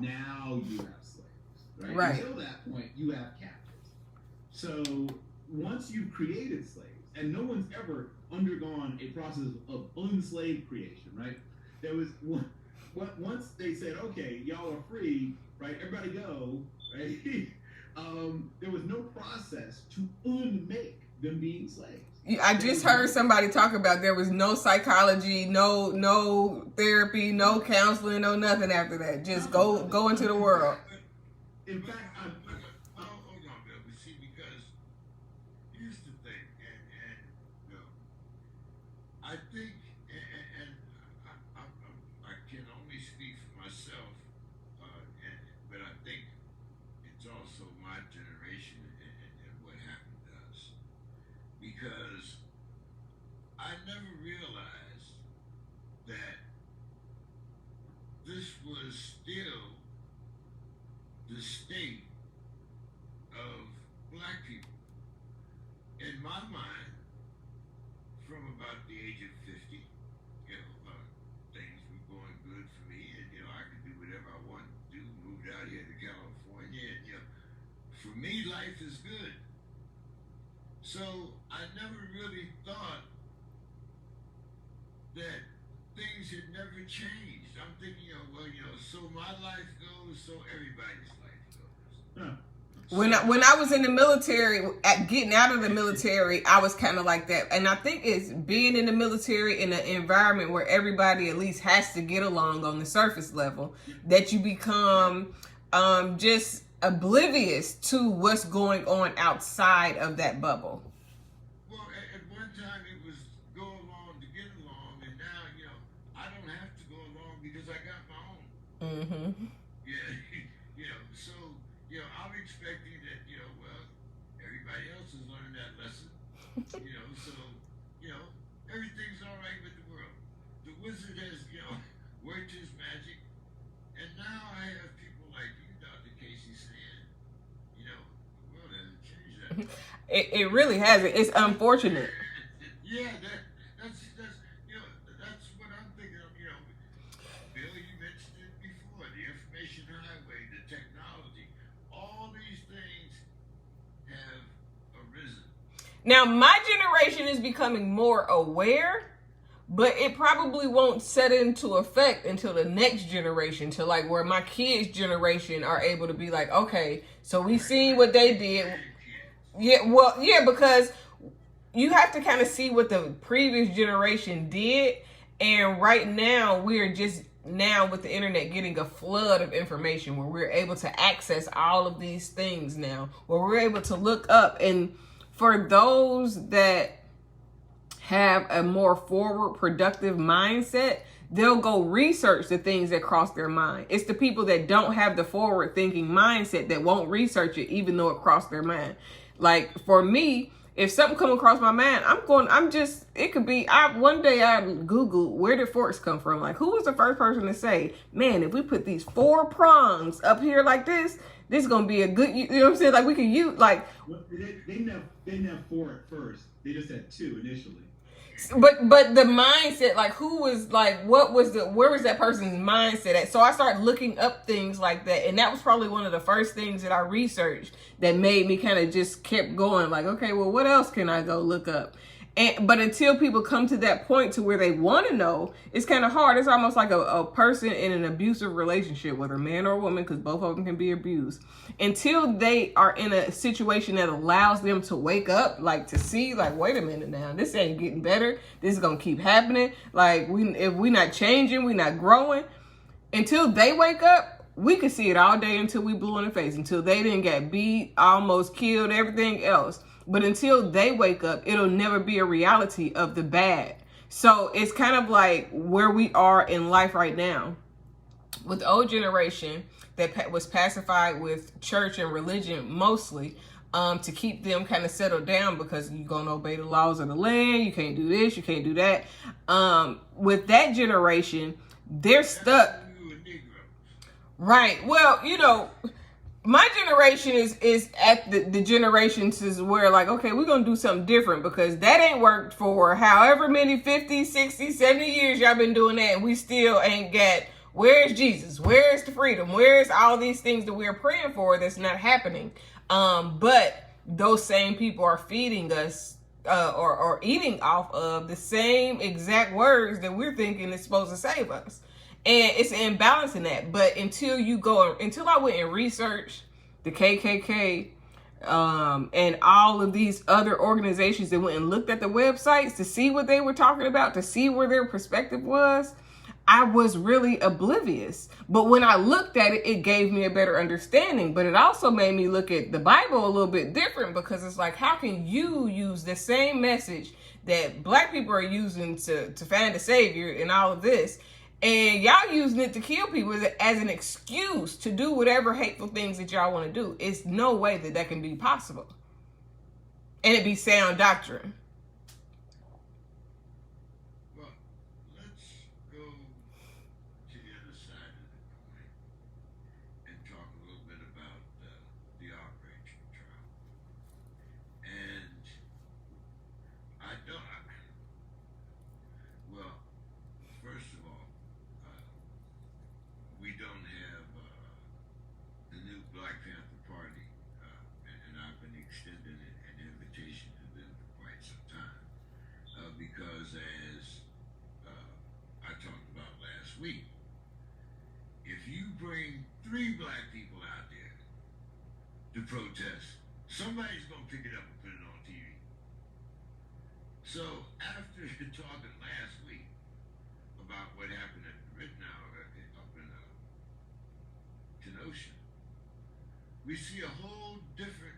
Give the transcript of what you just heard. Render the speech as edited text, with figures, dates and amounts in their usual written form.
Now you have slaves, right? Right. Until that point, you have captives. So once you've created slaves, and no one's ever undergone a process of unslaved creation, right? There was one, once they said, okay, y'all are free, right? Everybody go, right? There was no process to unmake them being slaves. I just heard somebody talk about there was no psychology, no therapy, no counseling, no nothing after that. Just go into the world. In fact, hold on, Bill. But see, because here's the thing, and you know, I think, and I can only speak for myself, but I think it's also my generation and what happened to us. Because I never realized that this was still the state of black people. In my mind, from about the age of 50, things were going good for me, and I could do whatever I wanted to do. Moved out here to California, and for me, life is good. So I never really thought that things had never changed. I'm thinking, so my life goes, so everybody's life goes. yeah. When I was in the military, getting out of the military, I was kind of like that. And I think it's being in the military in an environment where everybody at least has to get along on the surface level, that you become just oblivious to what's going on outside of that bubble. Well, at one time it was go along to get along, and now, I don't have to go along because I got my own. Mm-hmm. Yeah, so, I'm expecting that, well, everybody else has learned that lesson, so, everything's all right with the world. The wizard has, worked his magic, and now I have people like you, Dr. Kaci, saying, the world hasn't changed that much. It really hasn't. It's unfortunate. Yeah, that's what I'm thinking of. Bill, you mentioned it before, the information highway, the technology, all these things have arisen. Now, my generation is becoming more aware, but it probably won't set into effect until the next generation, to like where my kids' generation are able to be like, okay, so we seen what they did. Yeah, because you have to kind of see what the previous generation did. And right now, we're just now with the internet getting a flood of information where we're able to access all of these things now, where we're able to look up. And for those that have a more forward, productive mindset, they'll go research the things that cross their mind. It's the people that don't have the forward thinking mindset that won't research it, even though it crossed their mind. Like for me, if something come across my mind, it could be, one day I Googled, where did forks come from? Like, who was the first person to say, man, if we put these 4 prongs up here like this is going to be a good, you know what I'm saying? Like we could use, like. Well, they didn't have 4 at first. They just had 2 initially. But the mindset, like who was like, where was that person's mindset at? So I started looking up things like that. And that was probably one of the first things that I researched that made me kind of just kept going like, okay, well, what else can I go look up? But until people come to that point to where they want to know, it's kind of hard. It's almost like a person in an abusive relationship, whether a man or a woman, because both of them can be abused. Until they are in a situation that allows them to wake up, like to see, like, wait a minute now, this ain't getting better. This is going to keep happening. Like, if we're not changing, we're not growing. Until they wake up, we could see it all day until we blew in the face, until they didn't get beat, almost killed, everything else. But until they wake up, it'll never be a reality of the bad. So it's kind of like where we are in life right now. With the old generation that was pacified with church and religion mostly, to keep them kind of settled down because you're going to obey the laws of the land. You can't do this, you can't do that. With that generation, they're stuck. Right. Well, my generation is at the generations is where like, okay, we're going to do something different because that ain't worked for however many 50, 60, 70 years y'all been doing that. And we still ain't got Where's Jesus? Where's the freedom? Where's all these things that we're praying for that's not happening? But those same people are feeding us or eating off of the same exact words that we're thinking is supposed to save us. And it's an imbalance in that. But until I went and researched the KKK and all of these other organizations that went and looked at the websites to see what they were talking about, to see where their perspective was, I was really oblivious. But when I looked at it, it gave me a better understanding. But it also made me look at the Bible a little bit different, because it's like, how can you use the same message that black people are using to find a savior and all of this, and y'all using it to kill people as an excuse to do whatever hateful things that y'all want to do? It's no way that can be possible. And it be sound doctrine. Well, let's go to the other side of the coin and talk a little bit about the outrage trial. And well, first of all, we don't have the new Black Panther Party, and I've been extending an invitation to them for quite some time, because as I talked about last week, if you bring 3 black people out there to protest, somebody's going to pick it up and put it on TV. So after talking last week about what happened at Rittenhouse up in Kenosha, we see a whole different